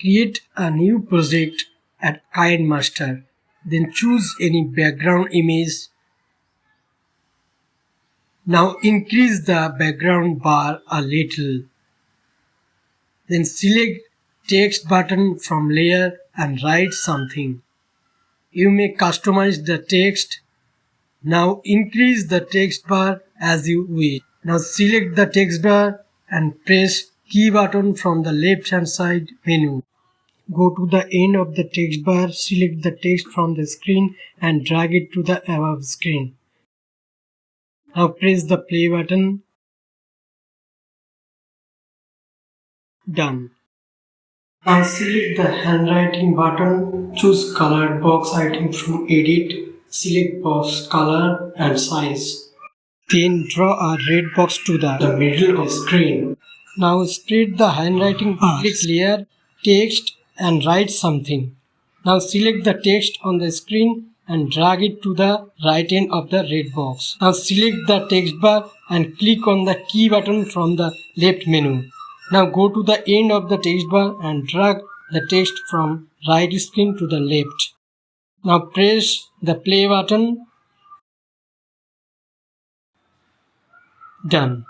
Create a new project at Kinemaster. Then choose any background image. Now increase the background bar a little. Then select text button from layer and write something. You may customize the text. Now increase the text bar as you wish. Now select the text bar and press key button from the left hand side menu. Go to the end of the text bar, select the text from the screen and drag it to the above screen. Now press the play button. Done. Now select the handwriting button, choose colored box item from edit, select box color and size. Then draw a red box to the middle of the screen. Now spread the handwriting box layer, text and write something. Now select the text on the screen and drag it to the right end of the red box. Now select the text bar and click on the key button from the left menu. Now go to the end of the text bar and drag the text from right screen to the left. Now press the play button. Done.